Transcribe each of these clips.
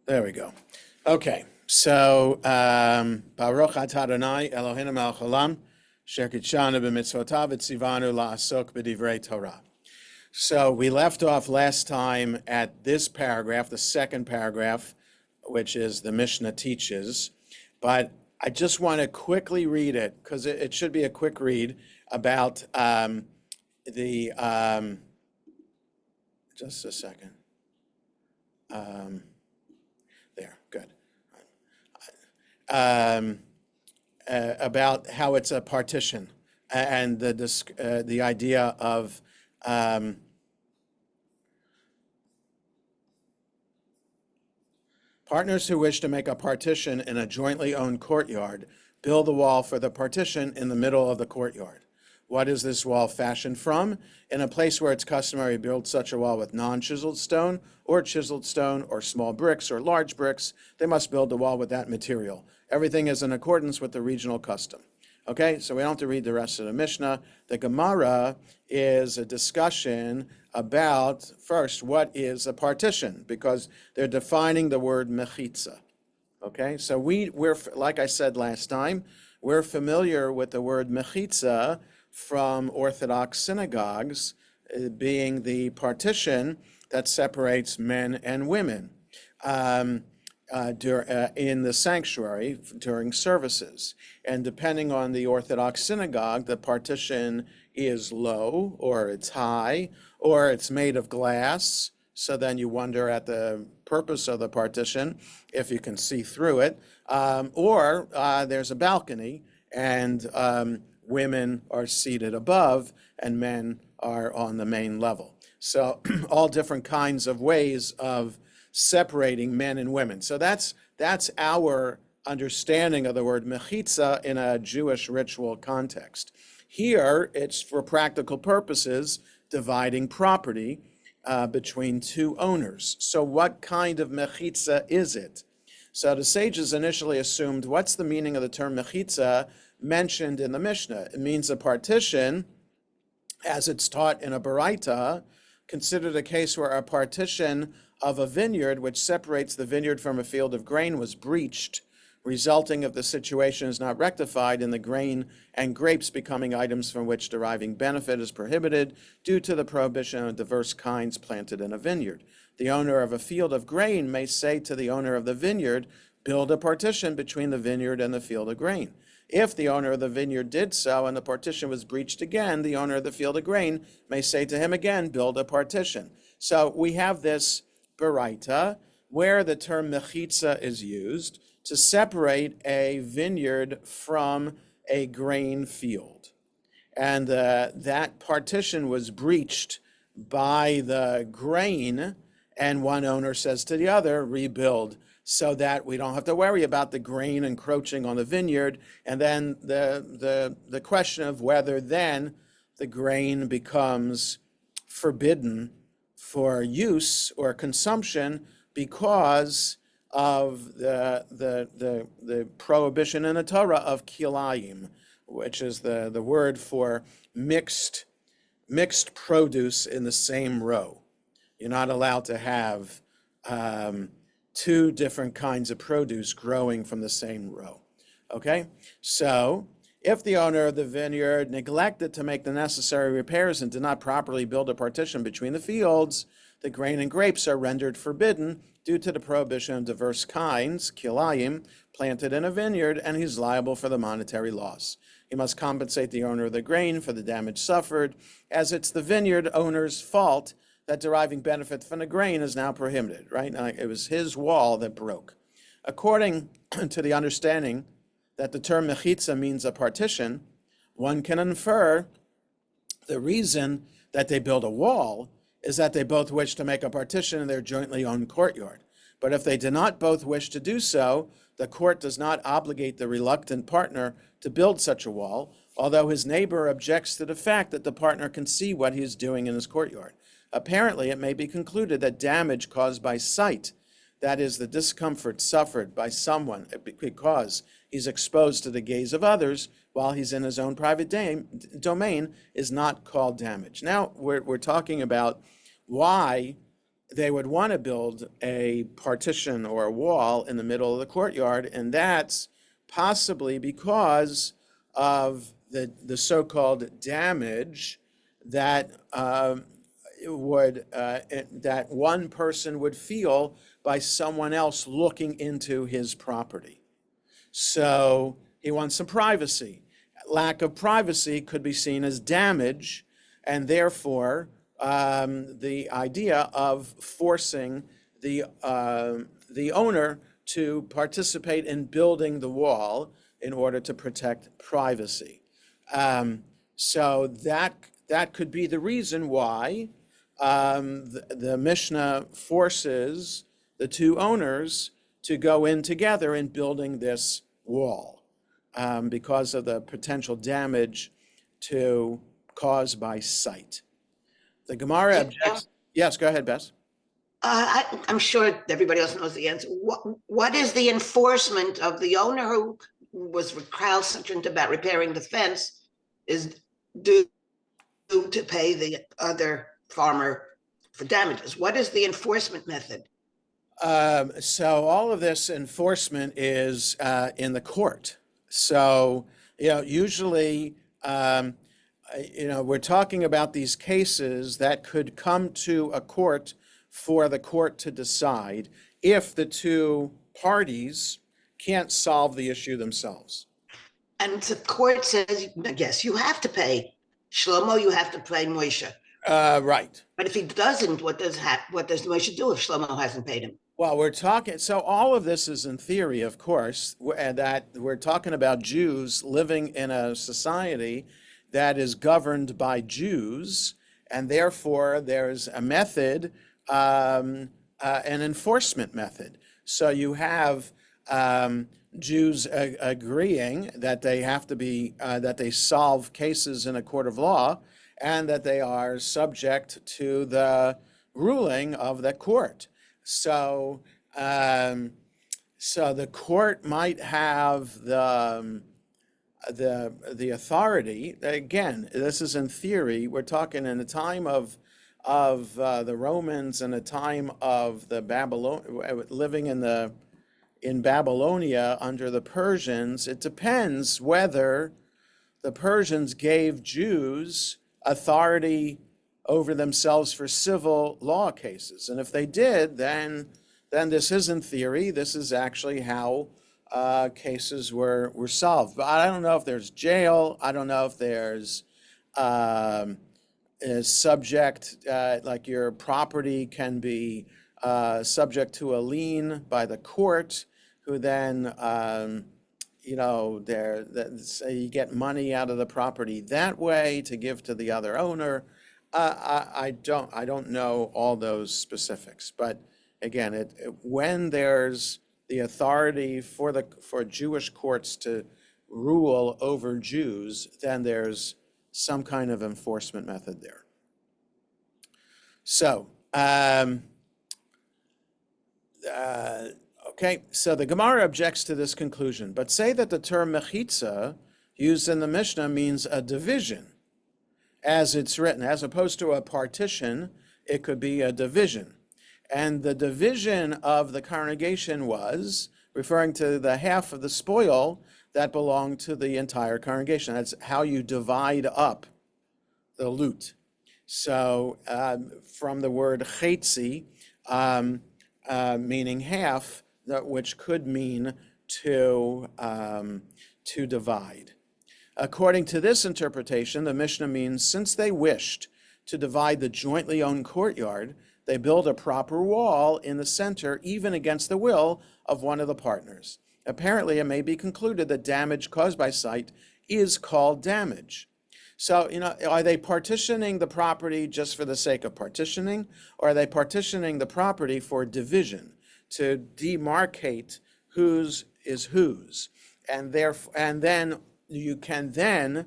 There we go. Okay, so Baruch atah Adonai Eloheinu melech haolam, asher kitshanu b'mitzvotav v'tzivanu la'asok b'divrei Torah. So we left off last time at this paragraph, the second paragraph, which is the Mishnah teaches, but I just want to quickly read it because it should be a quick read about the, just a second. There, good. About how it's a partition and the idea of partners who wish to make a partition in a jointly owned courtyard build a wall for the partition in the middle of the courtyard. What is this wall fashioned from? In a place where it's customary to build such a wall with non-chiseled stone or chiseled stone or small bricks or large bricks, they must build the wall with that material. Everything is in accordance with the regional custom. Okay, so we don't have to read the rest of the Mishnah. The Gemara is a discussion about, first, what is a partition, because they're defining the word mechitza. Okay, so we're, like I said last time, we're familiar with the word mechitza from Orthodox synagogues being the partition that separates men and women in the sanctuary during services. And depending on the Orthodox synagogue, the partition is low, or it's high, or it's made of glass. So then you wonder at the purpose of the partition, if you can see through it, or there's a balcony, and women are seated above and men are on the main level. So all different kinds of ways of separating men and women. So that's our understanding of the word mechitza in a Jewish ritual context. Here, it's for practical purposes, dividing property between two owners. So what kind of mechitza is it? So the sages initially assumed, what's the meaning of the term mechitza mentioned in the Mishnah? It means a partition, as it's taught in a Baraita, considered a case where a partition of a vineyard which separates the vineyard from a field of grain was breached, resulting if the situation is not rectified in the grain and grapes becoming items from which deriving benefit is prohibited due to the prohibition of diverse kinds planted in a vineyard. The owner of a field of grain may say to the owner of the vineyard, build a partition between the vineyard and the field of grain. If the owner of the vineyard did so and the partition was breached again, the owner of the field of grain may say to him again, build a partition. So we have this Baraita where the term mechitza is used to separate a vineyard from a grain field. And that partition was breached by the grain, and one owner says to the other, rebuild, so that we don't have to worry about the grain encroaching on the vineyard. And then the question of whether then the grain becomes forbidden for use or consumption because of the prohibition in the Torah of kilayim, which is the word for mixed produce in the same row. You're not allowed to have two different kinds of produce growing from the same row. Okay? So if the owner of the vineyard neglected to make the necessary repairs and did not properly build a partition between the fields, the grain and grapes are rendered forbidden due to the prohibition of diverse kinds, kilayim, planted in a vineyard, and he's liable for the monetary loss. He must compensate the owner of the grain for the damage suffered, as it's the vineyard owner's fault that deriving benefit from the grain is now prohibited, right? It was his wall that broke. According to the understanding that the term mechitza means a partition, one can infer the reason that they build a wall is that they both wish to make a partition in their jointly owned courtyard. But if they do not both wish to do so, the court does not obligate the reluctant partner to build such a wall, although his neighbor objects to the fact that the partner can see what he is doing in his courtyard. Apparently, it may be concluded that damage caused by sight, that is, the discomfort suffered by someone because he's exposed to the gaze of others while he's in his own private domain, is not called damage. Now, we're talking about why they would want to build a partition or a wall in the middle of the courtyard, and that's possibly because of the so-called damage that that one person would feel by someone else looking into his property. So he wants some privacy. Lack of privacy could be seen as damage, and therefore the idea of forcing the owner to participate in building the wall in order to protect privacy. So that could be the reason why the Mishnah forces the two owners to go in together in building this wall because of the potential damage caused by sight. The Gemara objects. Yes, go ahead, Bess. I'm sure everybody else knows the answer. What is the enforcement of the owner who was recalcitrant about repairing the fence is due to pay the other farmer for damages? What is the enforcement method? So all of this enforcement is in the court. So, usually, we're talking about these cases that could come to a court for the court to decide if the two parties can't solve the issue themselves. And the court says, yes, you have to pay Shlomo, you have to pay Moshe. Right. But if he doesn't, what does Moshe do if Shlomo hasn't paid him? Well, so all of this is in theory, of course, and that we're talking about Jews living in a society that is governed by Jews, and therefore there's a method, an enforcement method. So you have Jews agreeing that they have to be, that they solve cases in a court of law, and that they are subject to the ruling of the court. So, so the court might have the authority. Again, this is in theory. We're talking in the time of the Romans and the time of the living in Babylonia under the Persians. It depends whether the Persians gave Jews authority over themselves for civil law cases. And if they did, then this is in theory, this is actually how cases were solved. But I don't know if there's jail. I don't know if there's subject, like your property can be subject to a lien by the court, who then, say you get money out of the property that way to give to the other owner. I don't know all those specifics, but again, when there's the authority for Jewish courts to rule over Jews, then there's some kind of enforcement method there. So, okay, so the Gemara objects to this conclusion, but say that the term mechitza used in the Mishnah means a division, as it's written, as opposed to a partition, it could be a division. And the division of the congregation was referring to the half of the spoil that belonged to the entire congregation. That's how you divide up the loot. So from the word chetzi, meaning half, which could mean to divide. According to this interpretation, the Mishnah means since they wished to divide the jointly owned courtyard, they build a proper wall in the center, even against the will of one of the partners. Apparently, it may be concluded that damage caused by sight is called damage. So, are they partitioning the property just for the sake of partitioning, or are they partitioning the property for division, to demarcate whose is whose? And then you can then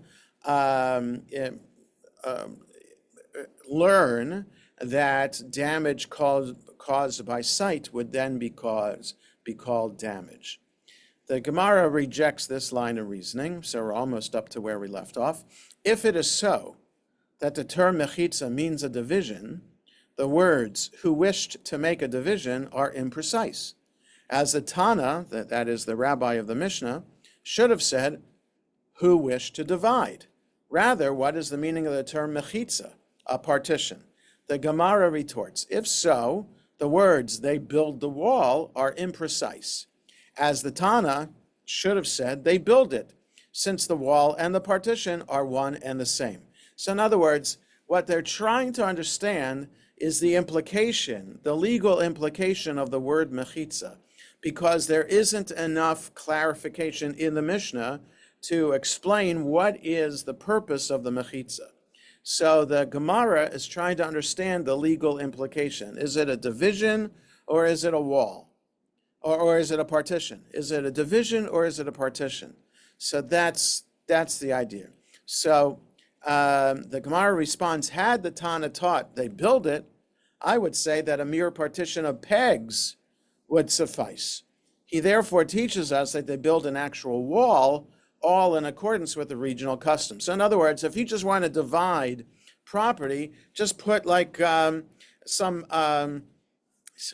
learn that damage caused by sight would then be called damage. The Gemara rejects this line of reasoning, so we're almost up to where we left off. If it is so that the term mechitza means a division, The words who wished to make a division are imprecise. As the Tana, that is the rabbi of the Mishnah, should have said, who wished to divide. Rather, what is the meaning of the term mechitza, a partition? The Gemara retorts, if so, the words they build the wall are imprecise. As the Tana should have said, they build it, since the wall and the partition are one and the same. So in other words, what they're trying to understand is the implication, the legal implication of the word mechitza, because there isn't enough clarification in the Mishnah to explain what is the purpose of the mechitza. So the Gemara is trying to understand the legal implication. Is it a division or is it a wall? Or is it a partition? Is it a division or is it a partition? So that's the idea. So the Gemara responds, had the Tana taught they build it, I would say that a mere partition of pegs would suffice. He therefore teaches us that they build an actual wall, all in accordance with the regional customs. So in other words, if you just want to divide property, just put like so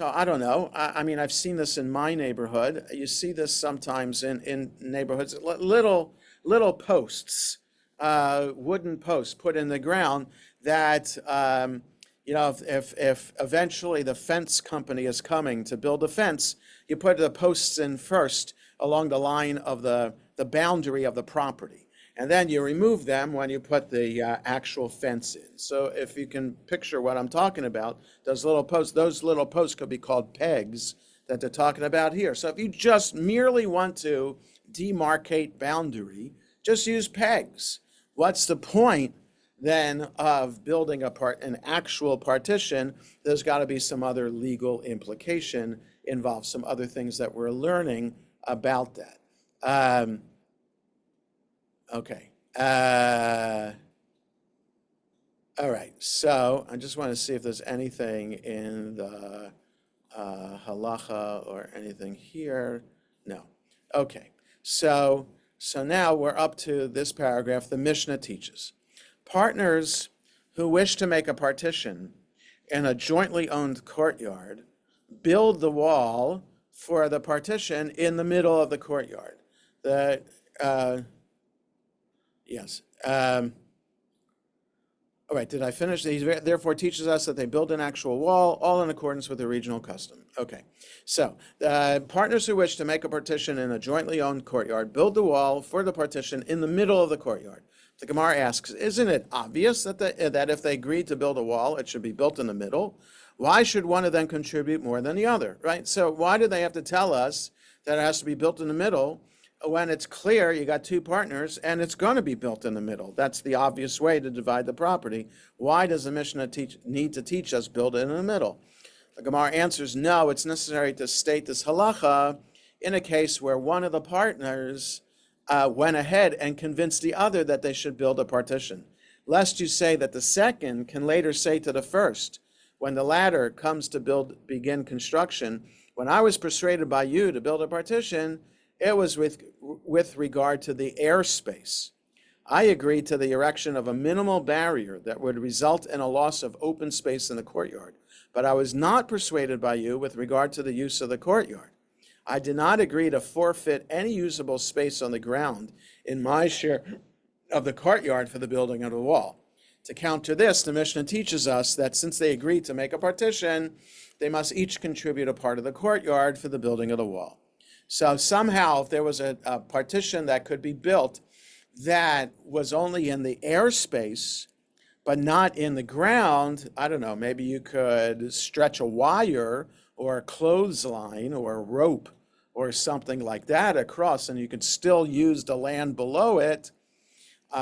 I don't know. I mean, I've seen this in my neighborhood. You see this sometimes in neighborhoods, little posts, wooden posts put in the ground that, if eventually the fence company is coming to build a fence, you put the posts in first along the line of the boundary of the property. And then you remove them when you put the actual fence in. So if you can picture what I'm talking about, those little posts could be called pegs that they're talking about here. So if you just merely want to demarcate boundary, just use pegs. What's the point then of building an actual partition? There's got to be some other legal implication involved, some other things that we're learning about that. Okay. All right. So I just want to see if there's anything in the halacha or anything here. No. Okay. So now we're up to this paragraph. The Mishnah teaches, partners who wish to make a partition in a jointly owned courtyard build the wall for the partition in the middle of the courtyard. Yes. All right, did I finish? He therefore teaches us that they build an actual wall, all in accordance with the regional custom. Okay, so partners who wish to make a partition in a jointly owned courtyard build the wall for the partition in the middle of the courtyard. The Gemara asks, isn't it obvious that if they agreed to build a wall, it should be built in the middle? Why should one of them contribute more than the other, right? So why do they have to tell us that it has to be built in the middle when it's clear you got two partners and it's going to be built in the middle? That's the obvious way to divide the property. Why does the Mishnah need to teach us build it in the middle? The Gemara answers, no, it's necessary to state this halacha in a case where one of the partners went ahead and convinced the other that they should build a partition, lest you say that the second can later say to the first, when the latter comes to begin construction, when I was persuaded by you to build a partition, it was with regard to the airspace. I agreed to the erection of a minimal barrier that would result in a loss of open space in the courtyard, but I was not persuaded by you with regard to the use of the courtyard. I did not agree to forfeit any usable space on the ground in my share of the courtyard for the building of the wall. To counter this, the Mishnah teaches us that since they agreed to make a partition, they must each contribute a part of the courtyard for the building of the wall. So somehow, if there was a partition that could be built that was only in the airspace, but not in the ground, I don't know, maybe you could stretch a wire or a clothesline or a rope or something like that across, and you could still use the land below it.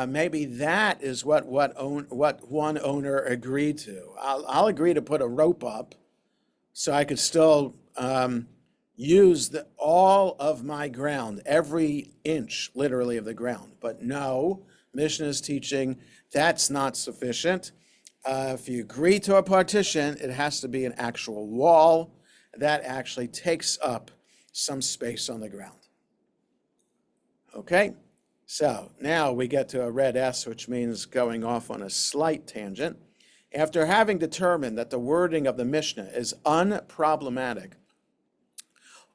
Maybe that is what one owner agreed to. I'll agree to put a rope up so I could still use all of my ground, every inch, literally, of the ground. But no, Mishnah is teaching that's not sufficient. If you agree to a partition, it has to be an actual wall that actually takes up some space on the ground. Okay, so now we get to a red S, which means going off on a slight tangent. After having determined that the wording of the Mishnah is unproblematic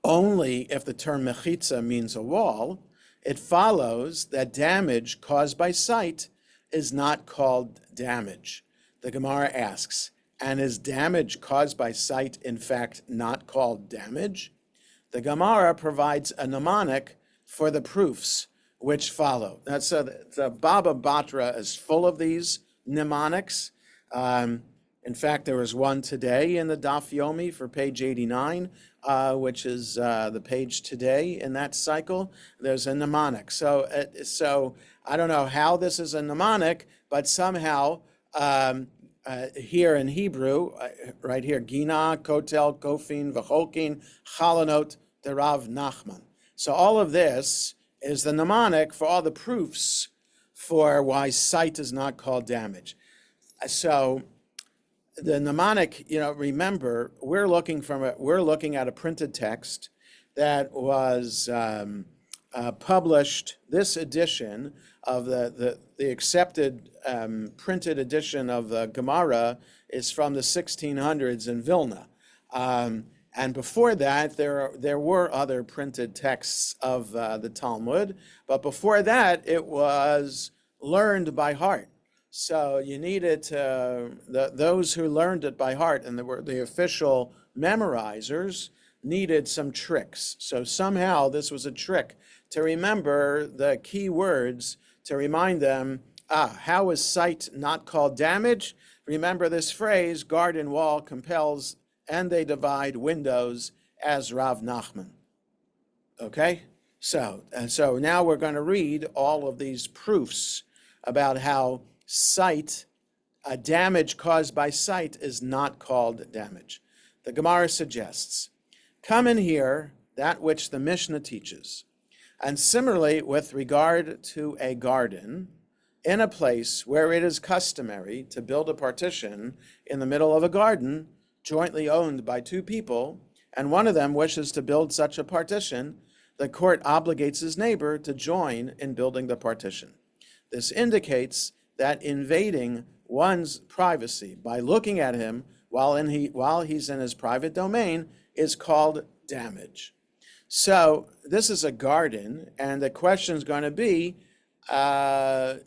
only if the term mechitza means a wall, it follows that damage caused by sight is not called damage. The Gemara asks, and is damage caused by sight in fact not called damage? The Gemara provides a mnemonic for the proofs which follow. So the Baba Batra is full of these mnemonics. In fact, there was one today in the Daf Yomi for page 89, which is the page today in that cycle. There's a mnemonic. So I don't know how this is a mnemonic, but somehow here in Hebrew, right here, Gina, Kotel, Kofin, V'cholkin, Chalanot, Derav Nachman. So all of this is the mnemonic for all the proofs for why sight is not called damage. So the mnemonic, remember, we're looking at a printed text that was published. This edition of the accepted printed edition of the Gemara is from the 1600s in Vilna. And before that, there were other printed texts of the Talmud, but before that, it was learned by heart. So you needed those who learned it by heart, and the official memorizers, needed some tricks. So somehow this was a trick to remember the key words, to remind them, how is sight not called damage? Remember this phrase, garden wall compels, and they divide windows as Rav Nachman. Okay? So now we're going to read all of these proofs about how sight, damage caused by sight is not called damage. The Gemara suggests, come and hear that which the Mishnah teaches. And similarly, with regard to a garden, in a place where it is customary to build a partition in the middle of a garden, jointly owned by two people, and one of them wishes to build such a partition, the court obligates his neighbor to join in building the partition. This indicates that invading one's privacy by looking at him while he's in his private domain is called damage. So this is a garden, and the question is going to be, you're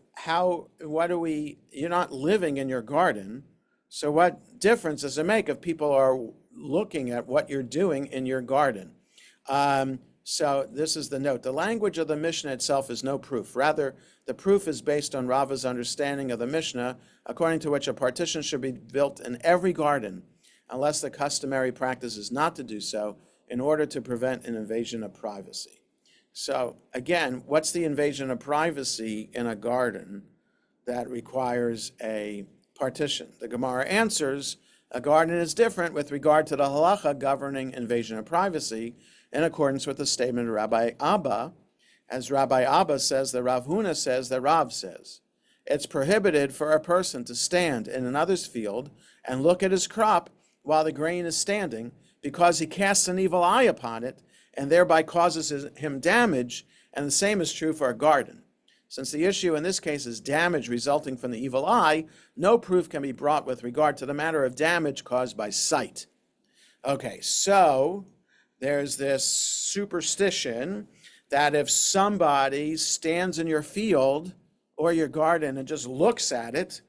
not living in your garden, so what difference does it make if people are looking at what you're doing in your garden? So this is the note. The language of the Mishnah itself is no proof. Rather, the proof is based on Rava's understanding of the Mishnah, according to which a partition should be built in every garden, unless the customary practice is not to do so, in order to prevent an invasion of privacy. So again, what's the invasion of privacy in a garden that requires a partition? The Gemara answers, a garden is different with regard to the halacha governing invasion of privacy, in accordance with the statement of Rabbi Abba. As Rabbi Abba says, the Rav Huna says, the Rav says. It's prohibited for a person to stand in another's field and look at his crop while the grain is standing, because he casts an evil eye upon it and thereby causes him damage, and the same is true for a garden. Since the issue in this case is damage resulting from the evil eye, no proof can be brought with regard to the matter of damage caused by sight. Okay, so there's this superstition that if somebody stands in your field or your garden and just looks at it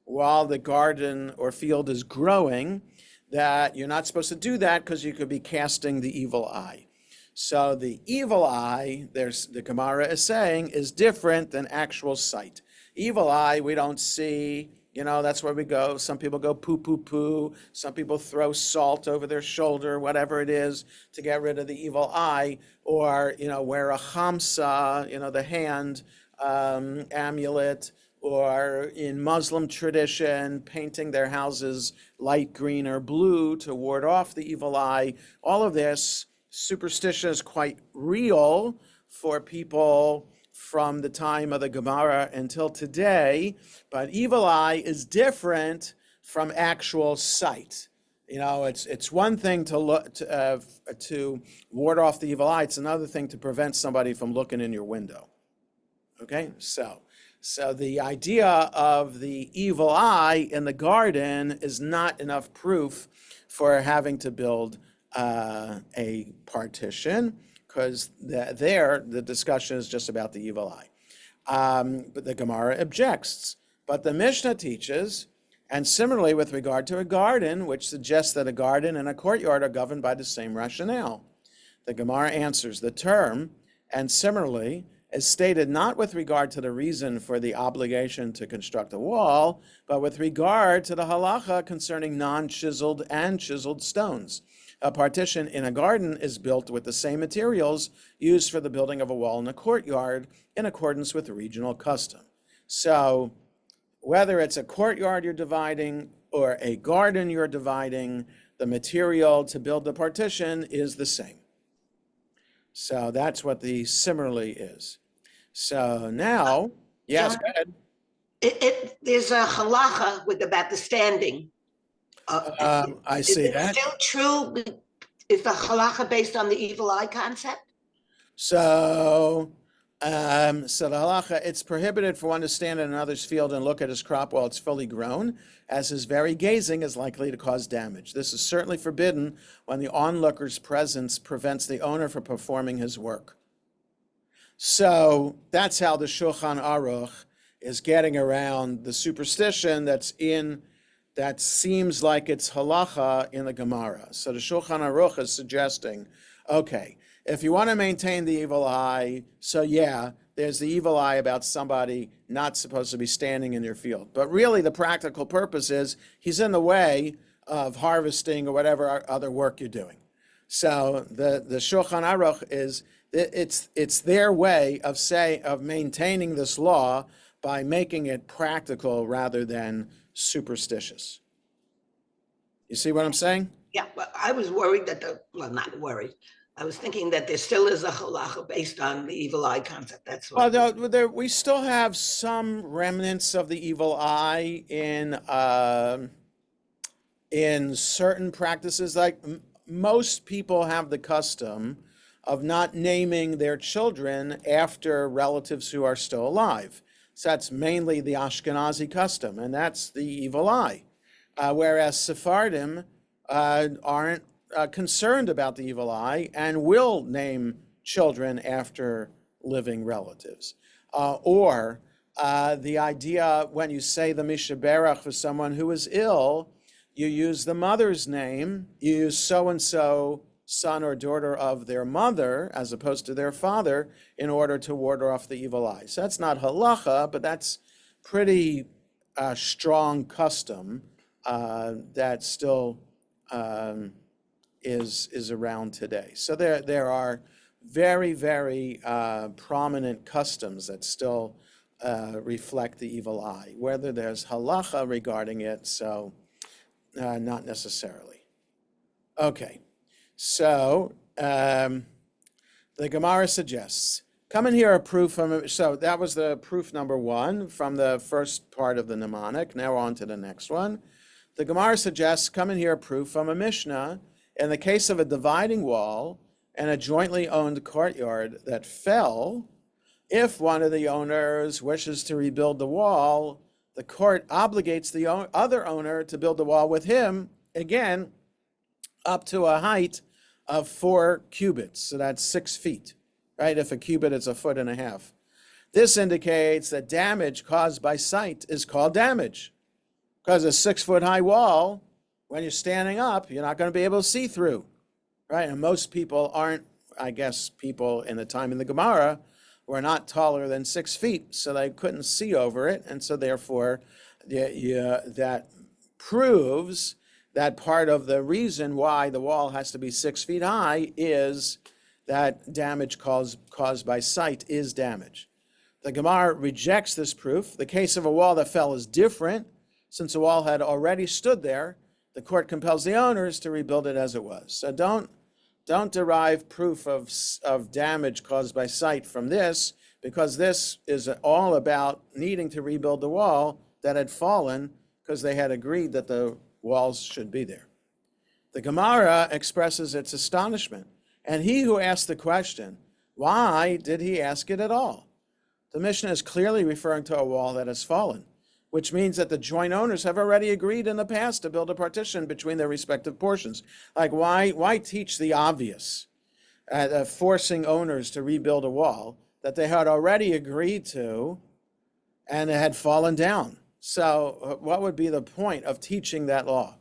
while the garden or field is growing, that you're not supposed to do that because you could be casting the evil eye. So the evil eye, the Gemara is saying, is different than actual sight. Evil eye, we don't see, that's where we go. Some people go poo, poo, poo. Some people throw salt over their shoulder, whatever it is, to get rid of the evil eye. Or, wear a chamsa, the hand amulet. Or in Muslim tradition, painting their houses light green or blue to ward off the evil eye. All of this superstition is quite real for people from the time of the Gemara until today, but evil eye is different from actual sight. It's one thing to look to ward off the evil eye. It's another thing to prevent somebody from looking in your window. Okay, so So the idea of the evil eye in the garden is not enough proof for having to build a partition, because there the discussion is just about the evil eye. But the Gemara objects. But the Mishnah teaches, and similarly with regard to a garden, which suggests that a garden and a courtyard are governed by the same rationale. The Gemara answers the term, and similarly, is stated not with regard to the reason for the obligation to construct a wall, but with regard to the halacha concerning non-chiseled and chiseled stones. A partition in a garden is built with the same materials used for the building of a wall in a courtyard in accordance with regional custom. So whether it's a courtyard you're dividing or a garden you're dividing, the material to build the partition is the same. So that's what the similarly is. So now, yes, John, go ahead. There's a halacha about the standing. I Is see it that. still true? Is the halacha based on the evil eye concept? So the halacha, it's prohibited for one to stand in another's field and look at his crop while it's fully grown, as his very gazing is likely to cause damage. This is certainly forbidden when the onlooker's presence prevents the owner from performing his work. So that's how the Shulchan Aruch is getting around the superstition that seems like it's halacha in the Gemara. So the Shulchan Aruch is suggesting, okay, if you want to maintain the evil eye, so yeah, there's the evil eye about somebody not supposed to be standing in your field. But really the practical purpose is he's in the way of harvesting or whatever other work you're doing. So the Shulchan Aruch is, it's their way of maintaining this law by making it practical rather than superstitious. You see what I'm saying? Yeah, but I was worried not worried. I was thinking that there still is a halacha based on the evil eye concept. That's why. Well, we still have some remnants of the evil eye in certain practices. Like most people have the custom of not naming their children after relatives who are still alive. So that's mainly the Ashkenazi custom, and that's the evil eye. Whereas Sephardim aren't concerned about the evil eye and will name children after living relatives. Or the idea when you say the Mishaberach for someone who is ill, you use the mother's name, you use so-and-so son or daughter of their mother as opposed to their father in order to ward off the evil eye. So that's not halacha, but that's pretty strong custom that still is around today. So there are very, very prominent customs that still reflect the evil eye. Whether there's halacha regarding it, so not necessarily. Okay. So the Gemara suggests, come and hear a proof from, so that was the proof number one from the first part of the mnemonic. Now on to the next one. The Gemara suggests, come and hear a proof from a Mishnah in the case of a dividing wall and a jointly owned courtyard that fell. If one of the owners wishes to rebuild the wall, the court obligates the other owner to build the wall with him, again, up to a height of 4 cubits. So that's 6 feet, right? If a cubit is 1.5 feet. This indicates that damage caused by sight is called damage. Because a 6-foot high wall, when you're standing up, you're not going to be able to see through, right? And most people aren't, I guess, people in the time in the Gemara were not taller than 6 feet, so they couldn't see over it. And so therefore, that proves that part of the reason why the wall has to be 6 feet high is that damage caused by sight is damage. The Gemara rejects this proof. The case of a wall that fell is different. Since the wall had already stood there, the court compels the owners to rebuild it as it was. So don't derive proof of damage caused by sight from this, because this is all about needing to rebuild the wall that had fallen because they had agreed that the walls should be there. The Gemara expresses its astonishment. And he who asked the question, why did he ask it at all? The Mishnah is clearly referring to a wall that has fallen, which means that the joint owners have already agreed in the past to build a partition between their respective portions. Like, why teach the obvious, forcing owners to rebuild a wall that they had already agreed to and it had fallen down? So what would be the point of teaching that law?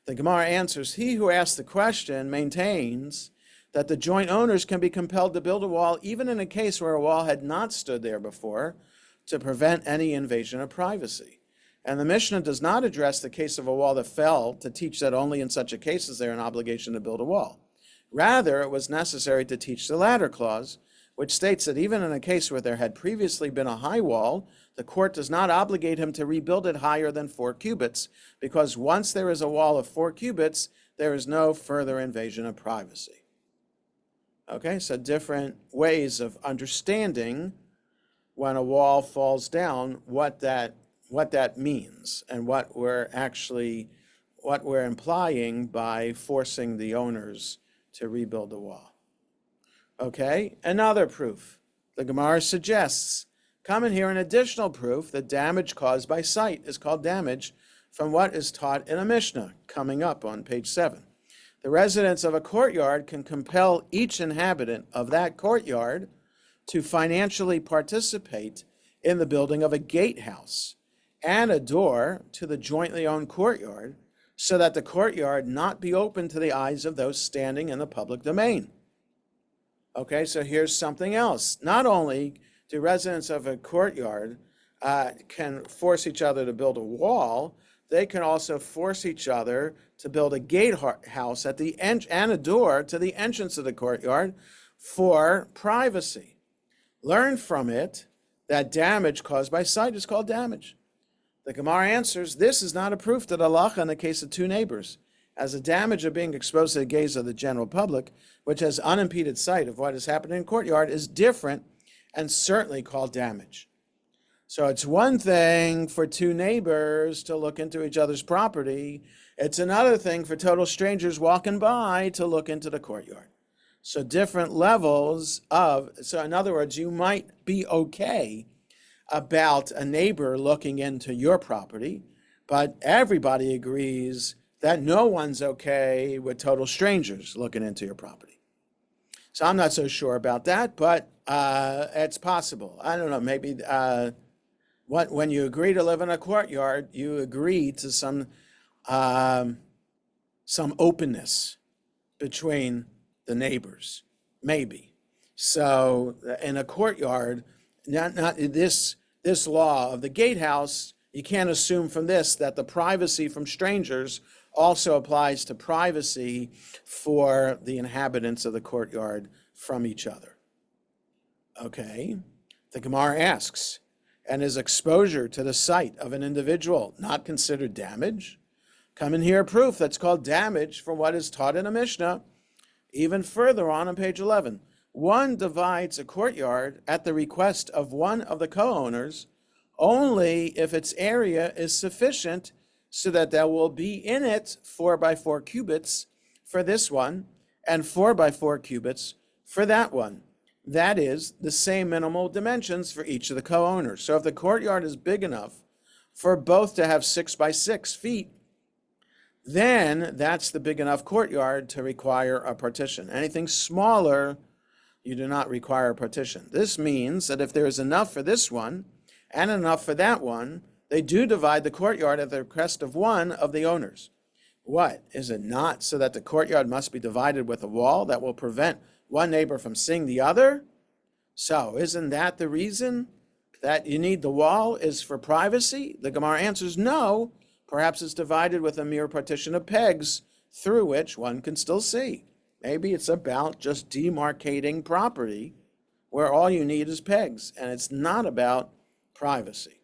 The Gemara answers, he who asked the question maintains that the joint owners can be compelled to build a wall even in a case where a wall had not stood there before to prevent any invasion of privacy. And the Mishnah does not address the case of a wall that fell to teach that only in such a case is there an obligation to build a wall. Rather, it was necessary to teach the latter clause, which states that even in a case where there had previously been a high wall, the court does not obligate him to rebuild it higher than 4 cubits, because once there is a wall of 4 cubits, there is no further invasion of privacy. Okay, so different ways of understanding when a wall falls down, what that means, and what we're implying by forcing the owners to rebuild the wall. Okay, another proof. The Gemara suggests, come in here an additional proof that damage caused by sight is called damage from what is taught in a Mishnah, coming up on page 7. The residents of a courtyard can compel each inhabitant of that courtyard to financially participate in the building of a gatehouse and a door to the jointly owned courtyard, so that the courtyard not be open to the eyes of those standing in the public domain. Okay, so here's something else. Not only do residents of a courtyard can force each other to build a wall, they can also force each other to build a gatehouse at the end and a door to the entrance of the courtyard for privacy. Learn from it that damage caused by sight is called damage. The Gemara answers, this is not a proof that halacha in the case of 2 neighbors, as the damage of being exposed to the gaze of the general public, which has unimpeded sight of what is happening in the courtyard, is different and certainly called damage. So it's one thing for 2 neighbors to look into each other's property. It's another thing for total strangers walking by to look into the courtyard. So different levels so in other words, you might be okay about a neighbor looking into your property, but everybody agrees that no one's okay with total strangers looking into your property. So I'm not so sure about that, but it's possible. I don't know, maybe when you agree to live in a courtyard, you agree to some openness between the neighbors, maybe. So in a courtyard, not this law of the gatehouse, you can't assume from this that the privacy from strangers also applies to privacy for the inhabitants of the courtyard from each other. Okay, the Gemara asks, and is exposure to the sight of an individual not considered damage? Come in here proof that's called damage from what is taught in a Mishnah. Even further on page 11, one divides a courtyard at the request of one of the co-owners only if its area is sufficient so that there will be in it 4 by 4 cubits for this one and 4 by 4 cubits for that one. That is the same minimal dimensions for each of the co-owners. So if the courtyard is big enough for both to have 6 by 6 feet, then that's the big enough courtyard to require a partition. Anything smaller, you do not require a partition. This means that if there is enough for this one and enough for that one, they do divide the courtyard at the request of one of the owners. What? Is it not so that the courtyard must be divided with a wall that will prevent one neighbor from seeing the other? So isn't that the reason that you need the wall is for privacy? The Gemara answers no. Perhaps it's divided with a mere partition of pegs through which one can still see. Maybe it's about just demarcating property where all you need is pegs, and it's not about privacy.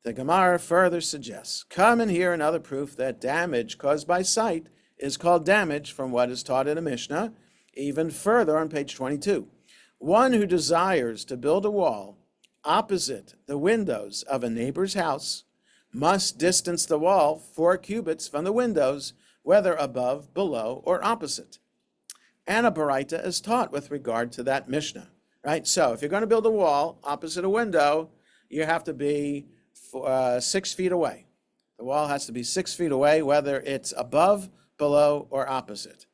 The Gemara further suggests, come and hear another proof that damage caused by sight is called damage from what is taught in a Mishnah, even further on page 22. One who desires to build a wall opposite the windows of a neighbor's house must distance the wall 4 cubits from the windows, whether above, below, or opposite. And a Baraita is taught with regard to that Mishnah. right? So if you're going to build a wall opposite a window, you have to be 6 feet away. The wall has to be 6 feet away, whether it's above, below, or opposite.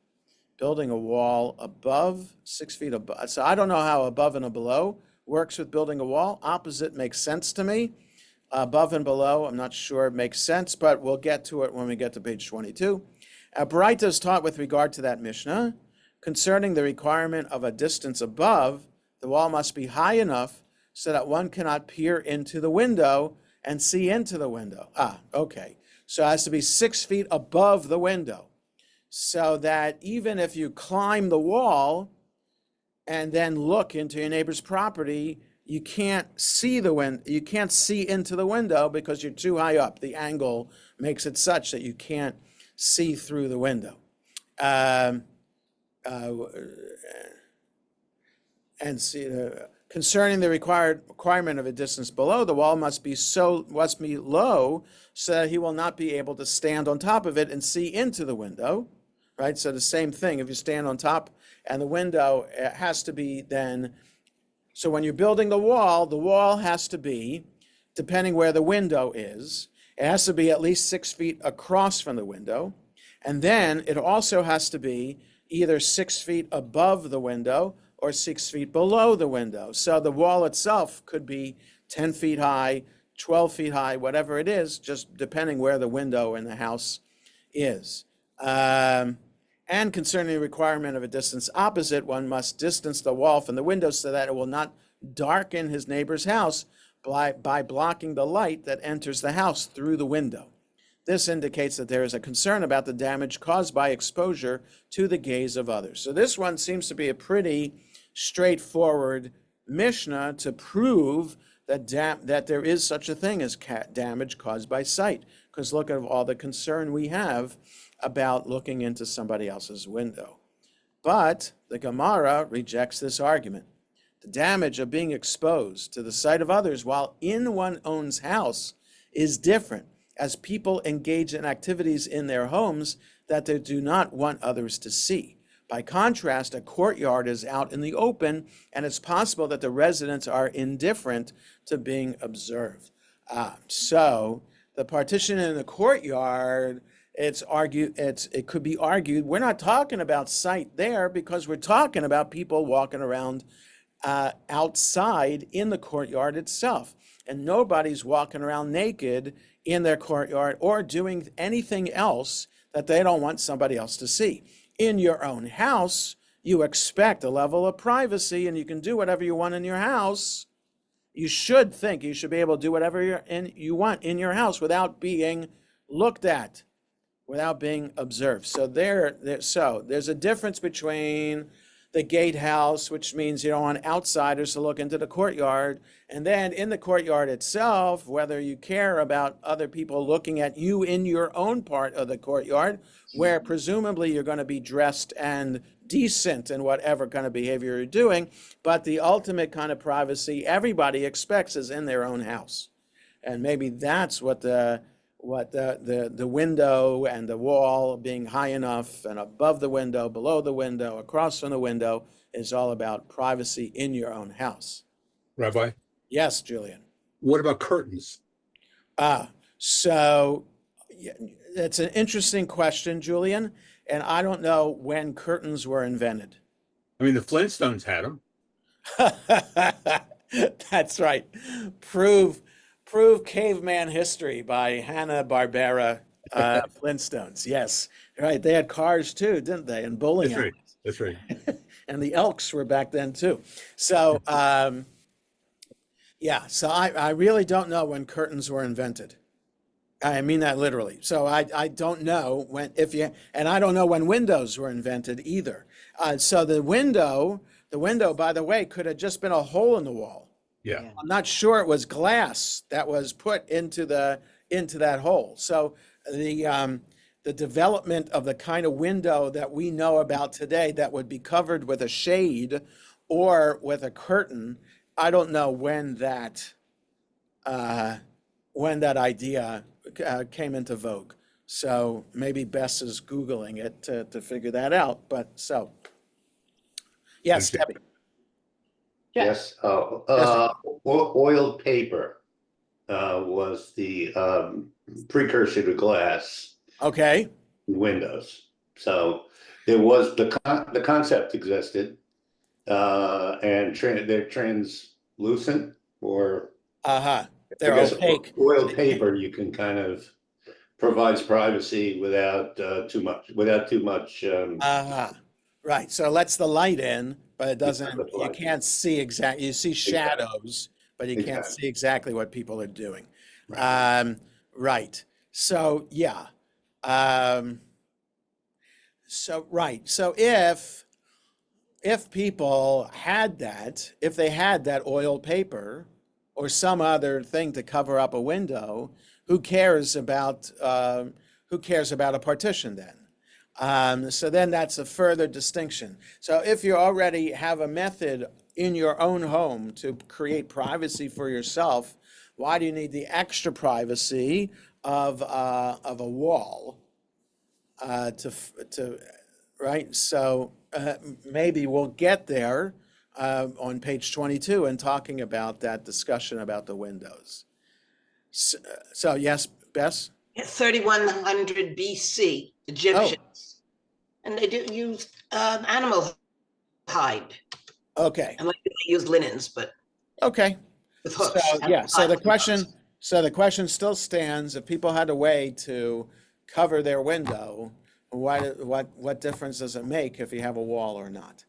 Building a wall above 6 feet above. So I don't know how above and below works with building a wall. Opposite makes sense to me. Above and below, I'm not sure it makes sense, but we'll get to it when we get to page 22. Baraita is taught with regard to that Mishnah concerning the requirement of a distance above. The wall must be high enough so that one cannot peer into the window and see into the window. Okay. So it has to be 6 feet above the window, so that even if you climb the wall and then look into your neighbor's property, you can't see you can't see into the window because you're too high up. The angle makes it such that you can't see through the window. And see, concerning the requirement of a distance below, the wall must be low so that he will not be able to stand on top of it and see into the window, right? So the same thing, if you stand on top and the window, it has to be then. So when you're building the wall has to be, depending where the window is, it has to be at least 6 feet across from the window. And then it also has to be either 6 feet above the window or 6 feet below the window. So the wall itself could be 10 feet high, 12 feet high, whatever it is, just depending where the window in the house is. And concerning the requirement of a distance opposite, one must distance the wall from the window so that it will not darken his neighbor's house by blocking the light that enters the house through the window. This indicates that there is a concern about the damage caused by exposure to the gaze of others. So this one seems to be a pretty straightforward Mishnah to prove that there is such a thing as damage caused by sight. Because look at all the concern we have about looking into somebody else's window. But the Gemara rejects this argument. The damage of being exposed to the sight of others while in one's own house is different, as people engage in activities in their homes that they do not want others to see. By contrast, a courtyard is out in the open, and it's possible that the residents are indifferent to being observed. So the partition in the courtyard, it could be argued, we're not talking about sight there because we're talking about people walking around outside in the courtyard itself. And nobody's walking around naked in their courtyard or doing anything else that they don't want somebody else to see. In your own house, you expect a level of privacy and you can do whatever you want in your house. You should think you should be able to do whatever you want in your house without being looked at, without being observed. So there's a difference between the gatehouse, which means you don't want outsiders to look into the courtyard, and then in the courtyard itself, whether you care about other people looking at you in your own part of the courtyard, where presumably you're going to be dressed and decent in whatever kind of behavior you're doing, but the ultimate kind of privacy everybody expects is in their own house. And maybe that's what the window and the wall being high enough and above the window, below the window, across from the window is all about privacy in your own house. Rabbi, Yes, Julian. what about curtains? So that's an interesting question, Julian. And I don't know when curtains were invented. I mean, the Flintstones had them. That's right. Prove caveman history by Hanna-Barbera Flintstones. Yes, right. They had cars too, didn't they? And bowling That's right. alleys. That's right. And the Elks were back then too. So, yeah. So I really don't know when curtains were invented. I mean that literally. So I don't know when, and I don't know when windows were invented either. So the window, by the way, could have just been a hole in the wall. Yeah. Yeah. I'm not sure it was glass that was put into that hole. So the development of the kind of window that we know about today that would be covered with a shade or with a curtain, I don't know when that idea came into vogue. So maybe Bess is Googling it to figure that out. But so, yes, Okay. Debbie. Yes, oiled paper was the precursor to glass Okay, windows. So there was the concept existed, and they're translucent, or uh-huh. I They're guess opaque. oiled paper you can kind of provides privacy without too much Uh-huh. Right, so it lets the light in, but it doesn't, you light. can't see exactly, you see Exactly. shadows, but you can't Exactly. see exactly what people are doing. Right. Right. So, yeah. Um, right. So if people had that, if they had that oil paper or some other thing to cover up a window, who cares about a partition then? So then that's a further distinction. So if you already have a method in your own home to create privacy for yourself, why do you need the extra privacy of a wall to right? So maybe we'll get there on page 22 and talking about that discussion about the windows. So yes, Bess? 3100 BC, Oh, Egyptians. And they do use animal hide. okay, And like they use linens, but okay. with So hooks. yeah, so the Animal hide with question, hooks. so the question still stands: if people had a way to cover their window, what difference does it make if you have a wall or not?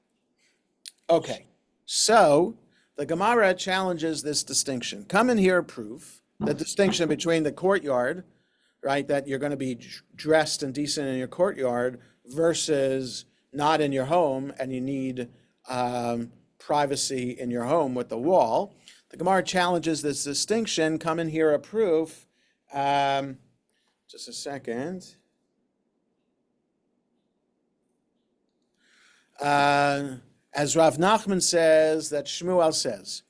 Okay, so the Gemara challenges this distinction. Come and hear proof, the distinction between the courtyard, right, that you're going to be dressed and decent in your courtyard versus not in your home and you need privacy in your home with the wall. The Gemara challenges this distinction. Come and hear a proof. Just a second. As Rav Nachman says, that Shmuel says,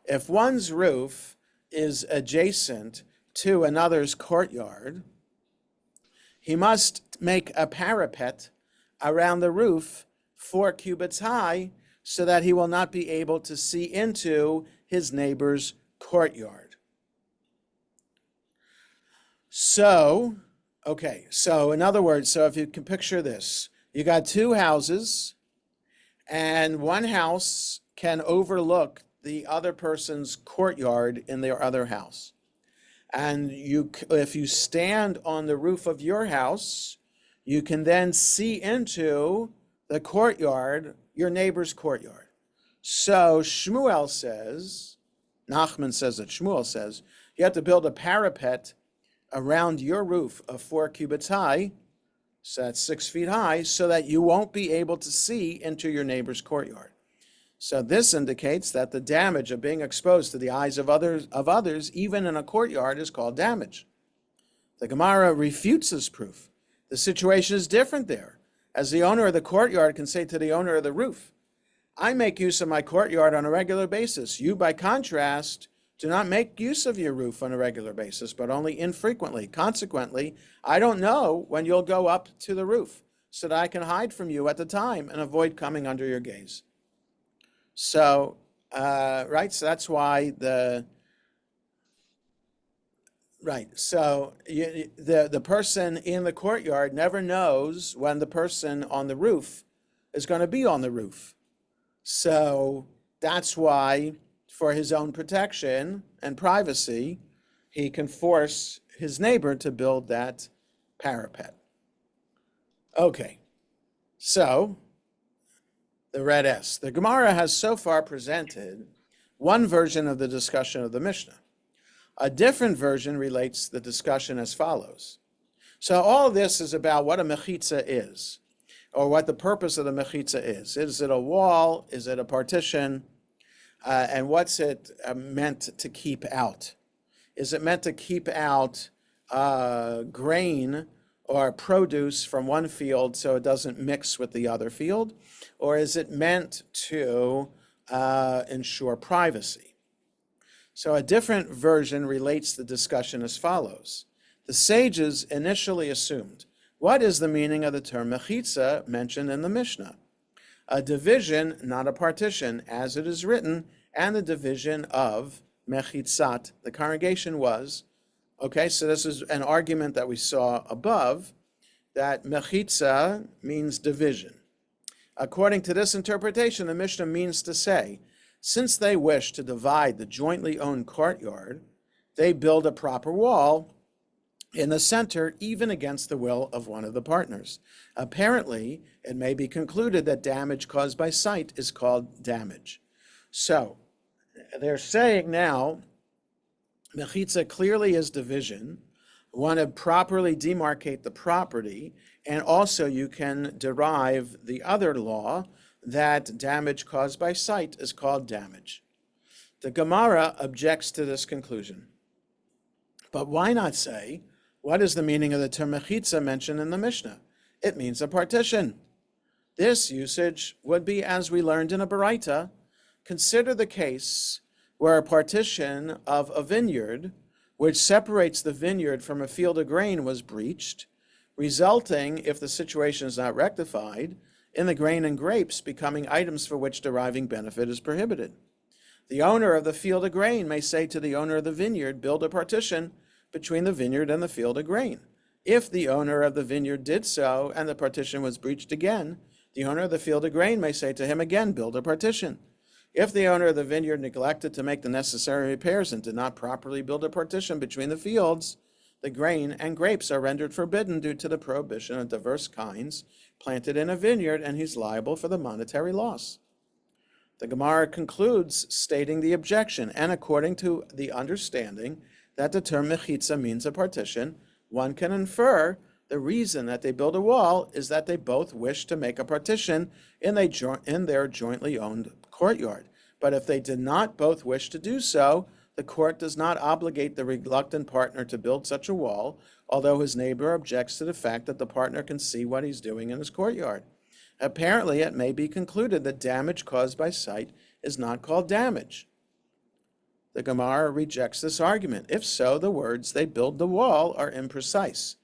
if one's roof is adjacent to another's courtyard, he must make a parapet around the roof 4 cubits high so that he will not be able to see into his neighbor's courtyard. So, okay, so in other words, so if you can picture this, you got 2 houses, and one house can overlook the other person's courtyard in their other house. And if you stand on the roof of your house, you can then see into the courtyard, your neighbor's courtyard. So Shmuel says, Nachman says that Shmuel says, you have to build a parapet around your roof of 4 cubits high, so that's 6 feet high, so that you won't be able to see into your neighbor's courtyard. So this indicates that the damage of being exposed to the eyes of others, even in a courtyard, is called damage. The Gemara refutes this proof. The situation is different there, as the owner of the courtyard can say to the owner of the roof, I make use of my courtyard on a regular basis. You, by contrast, do not make use of your roof on a regular basis, but only infrequently. Consequently, I don't know when you'll go up to the roof, so that I can hide from you at the time and avoid coming under your gaze. So, right, so that's why the person in the courtyard never knows when the person on the roof is going to be on the roof. So that's why, for his own protection and privacy, he can force his neighbor to build that parapet. Okay, so the red S. The Gemara has so far presented one version of the discussion of the Mishnah. A different version relates the discussion as follows. So all this is about what a mechitza is, or what the purpose of the mechitza is. Is it a wall? Is it a partition? And what's it meant to keep out? Is it meant to keep out grain or produce from one field so it doesn't mix with the other field? Or is it meant to ensure privacy? So a different version relates the discussion as follows. The sages initially assumed, what is the meaning of the term mechitza mentioned in the Mishnah? A division, not a partition, as it is written, and the division of mechitzat, the congregation, was, okay, so this is an argument that we saw above, that mechitza means division. According to this interpretation, the Mishnah means to say, since they wish to divide the jointly owned courtyard, they build a proper wall in the center, even against the will of one of the partners. Apparently, it may be concluded that damage caused by sight is called damage. So, they're saying now, mechitza clearly is division. Want to properly demarcate the property, and also you can derive the other law that damage caused by sight is called damage. The Gemara objects to this conclusion. But why not say, what is the meaning of the term mechitza mentioned in the Mishnah? It means a partition. This usage would be, as we learned in a Baraita, consider the case where a partition of a vineyard, which separates the vineyard from a field of grain, was breached, resulting, if the situation is not rectified, in the grain and grapes becoming items for which deriving benefit is prohibited. The owner of the field of grain may say to the owner of the vineyard, build a partition between the vineyard and the field of grain. If the owner of the vineyard did so and the partition was breached again, the owner of the field of grain may say to him again, build a partition. If the owner of the vineyard neglected to make the necessary repairs and did not properly build a partition between the fields, the grain and grapes are rendered forbidden due to the prohibition of diverse kinds planted in a vineyard, and he's liable for the monetary loss. The Gemara concludes stating the objection, and according to the understanding that the term mechitza means a partition, one can infer the reason that they build a wall is that they both wish to make a partition in their jointly owned courtyard. But if they did not both wish to do so, the court does not obligate the reluctant partner to build such a wall, although his neighbor objects to the fact that the partner can see what he's doing in his courtyard. Apparently, it may be concluded that damage caused by sight is not called damage. The Gemara rejects this argument. If so, the words, they build the wall, are imprecise.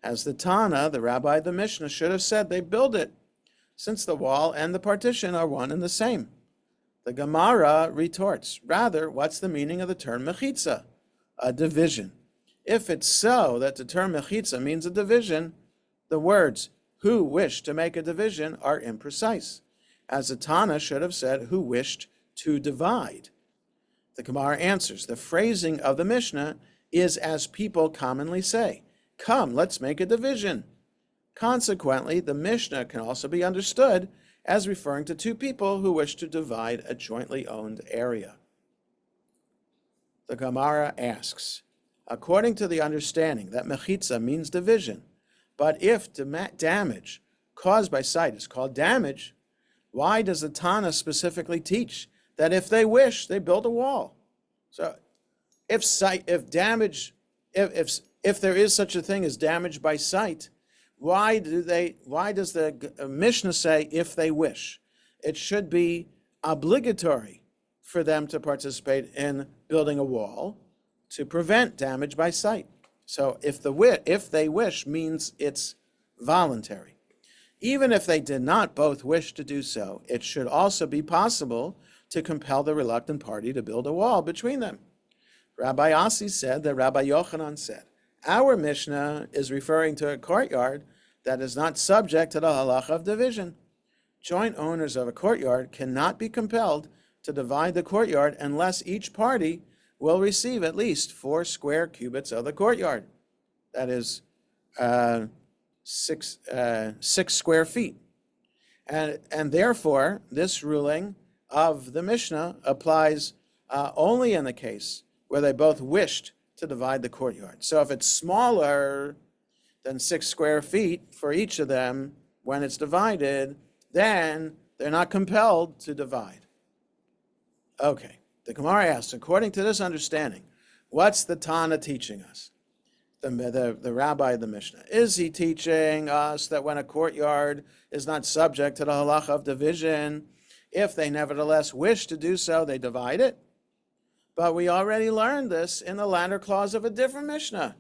As the Tana, the rabbi of the Mishnah, should have said, they build it, since the wall and the partition are one and the same. The Gemara retorts, rather, what's the meaning of the term mechitza? A division. If it's so that the term mechitza means a division, the words, who wished to make a division, are imprecise. As the Tana should have said, who wished to divide. The Gemara answers, the phrasing of the Mishnah is as people commonly say, come, let's make a division. Consequently, the Mishnah can also be understood as referring to two people who wish to divide a jointly owned area. The Gemara asks, according to the understanding that mechitza means division, but if damage caused by sight is called damage, why does the Tana specifically teach that if they wish, they build a wall? So if there is such a thing as damage by sight, why does the Mishnah say if they wish? It should be obligatory for them to participate in building a wall to prevent damage by sight. So if they wish means it's voluntary. Even if they did not both wish to do so, it should also be possible to compel the reluctant party to build a wall between them. Rabbi Asi said that Rabbi Yochanan said, our Mishnah is referring to a courtyard that is not subject to the halacha of division. Joint owners of a courtyard cannot be compelled to divide the courtyard unless each party will receive at least 4 square cubits of the courtyard. That is 6 square feet. And therefore, this ruling of the Mishnah applies only in the case where they both wished to divide the courtyard. So if it's smaller than 6 square feet for each of them when it's divided, then they're not compelled to divide. Okay, the Gemara asks, according to this understanding, what's the Tana teaching us? The rabbi of the Mishnah. Is he teaching us that when a courtyard is not subject to the halacha of division, if they nevertheless wish to do so, they divide it? But we already learned this in the latter clause of a different Mishnah.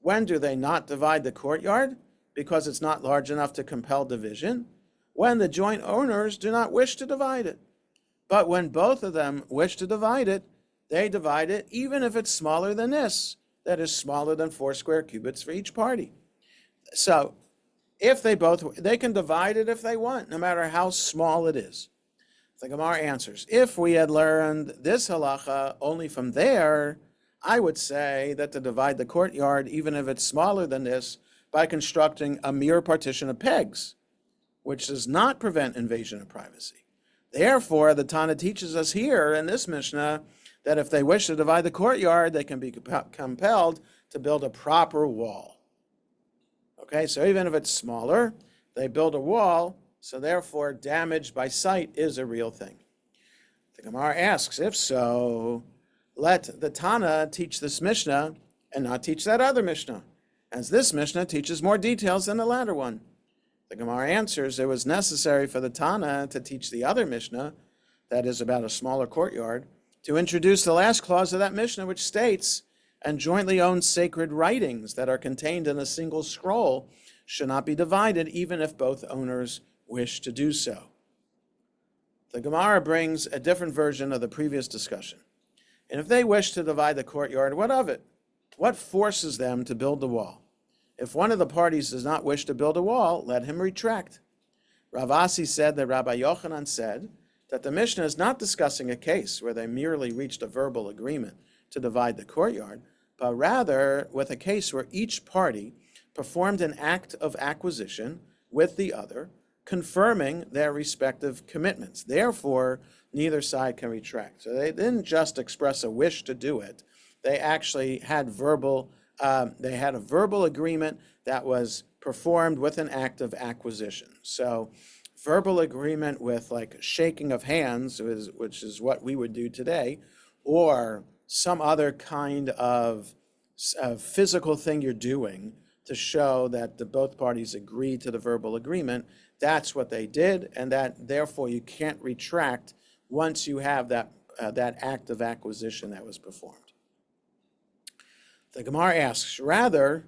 When do they not divide the courtyard? Because it's not large enough to compel division. When the joint owners do not wish to divide it. But when both of them wish to divide it, they divide it even if it's smaller than this, that is smaller than 4 square cubits for each party. So if they can divide it if they want, no matter how small it is. The Gemara answers, if we had learned this halacha only from there, I would say that to divide the courtyard, even if it's smaller than this, by constructing a mere partition of pegs, which does not prevent invasion of privacy. Therefore, the Tana teaches us here in this Mishnah that if they wish to divide the courtyard, they can be compelled to build a proper wall. Okay, so even if it's smaller, they build a wall, so therefore damage by sight is a real thing. The Gemara asks, if so, let the Tana teach this Mishnah and not teach that other Mishnah, as this Mishnah teaches more details than the latter one. The Gemara answers, it was necessary for the Tana to teach the other Mishnah, that is about a smaller courtyard, to introduce the last clause of that Mishnah, which states, and jointly owned sacred writings that are contained in a single scroll should not be divided, even if both owners wish to do so. The Gemara brings a different version of the previous discussion. And if they wish to divide the courtyard, what of it? What forces them to build the wall? If one of the parties does not wish to build a wall, let him retract. Rav Asi said that Rabbi Yochanan said that the Mishnah is not discussing a case where they merely reached a verbal agreement to divide the courtyard, but rather with a case where each party performed an act of acquisition with the other, confirming their respective commitments. Therefore, neither side can retract. So they didn't just express a wish to do it. They actually had a verbal agreement that was performed with an act of acquisition. So verbal agreement with like shaking of hands, which is what we would do today, or some other kind of physical thing you're doing to show that both parties agreed to the verbal agreement. That's what they did, and that therefore you can't retract once you have that act of acquisition that was performed. The Gemara asks, rather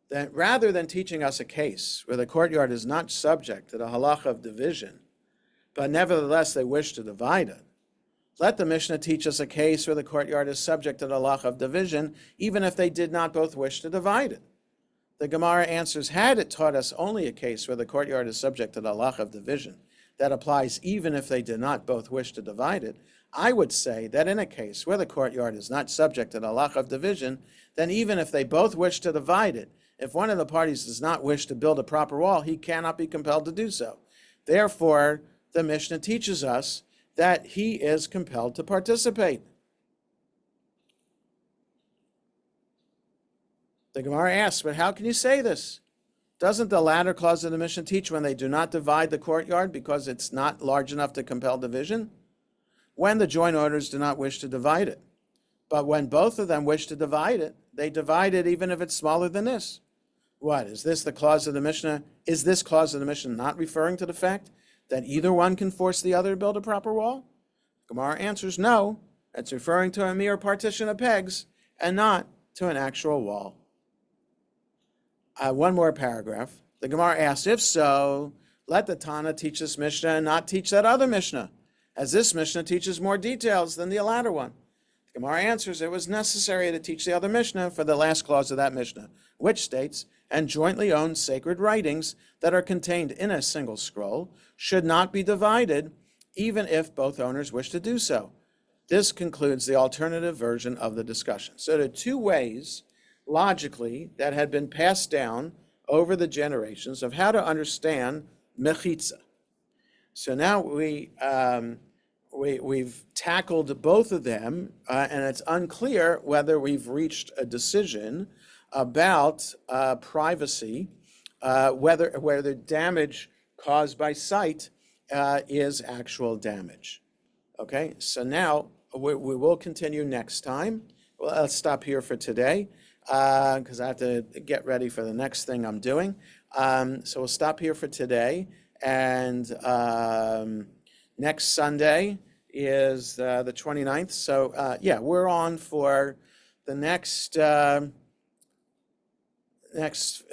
than teaching us a case where the courtyard is not subject to the halacha of division, but nevertheless they wish to divide it, let the Mishnah teach us a case where the courtyard is subject to the halacha of division, even if they did not both wish to divide it. The Gemara answers, had it taught us only a case where the courtyard is subject to the halacha of division, that applies even if they did not both wish to divide it, I would say that in a case where the courtyard is not subject to the halacha of division, then even if they both wish to divide it, if one of the parties does not wish to build a proper wall, he cannot be compelled to do so. Therefore, the Mishnah teaches us that he is compelled to participate. The Gemara asks, but how can you say this? Doesn't the latter clause of the Mishnah teach when they do not divide the courtyard because it's not large enough to compel division? When the joint owners do not wish to divide it. But when both of them wish to divide it, they divide it even if it's smaller than this. What, is this the clause of the Mishnah? Is this clause of the Mishnah not referring to the fact that either one can force the other to build a proper wall? Gemara answers no. It's referring to a mere partition of pegs and not to an actual wall. One more paragraph. The Gemara asks, if so, let the Tana teach this Mishnah and not teach that other Mishnah, as this Mishnah teaches more details than the latter one. The Gemara answers, it was necessary to teach the other Mishnah for the last clause of that Mishnah, which states, and jointly owned sacred writings that are contained in a single scroll should not be divided, even if both owners wish to do so. This concludes the alternative version of the discussion. So there are two ways, logically, that had been passed down over the generations of how to understand mechitza. So now we've tackled both of them, and it's unclear whether we've reached a decision about privacy, where the damage caused by sight is actual damage. Okay, so now we will continue next time. Well, let's stop here for today because I have to get ready for the next thing I'm doing. So we'll stop here for today, and next Sunday is the 29th. So we're on for the next next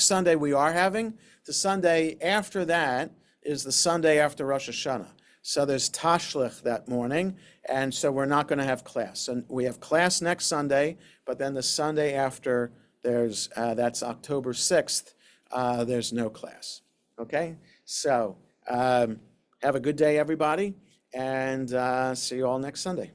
Sunday we are having. The Sunday after that is the Sunday after Rosh Hashanah. So there's Tashlich that morning, and so we're not going to have class. And we have class next Sunday, but then the Sunday after, that's October 6th, there's no class. Okay? So have a good day, everybody, and see you all next Sunday.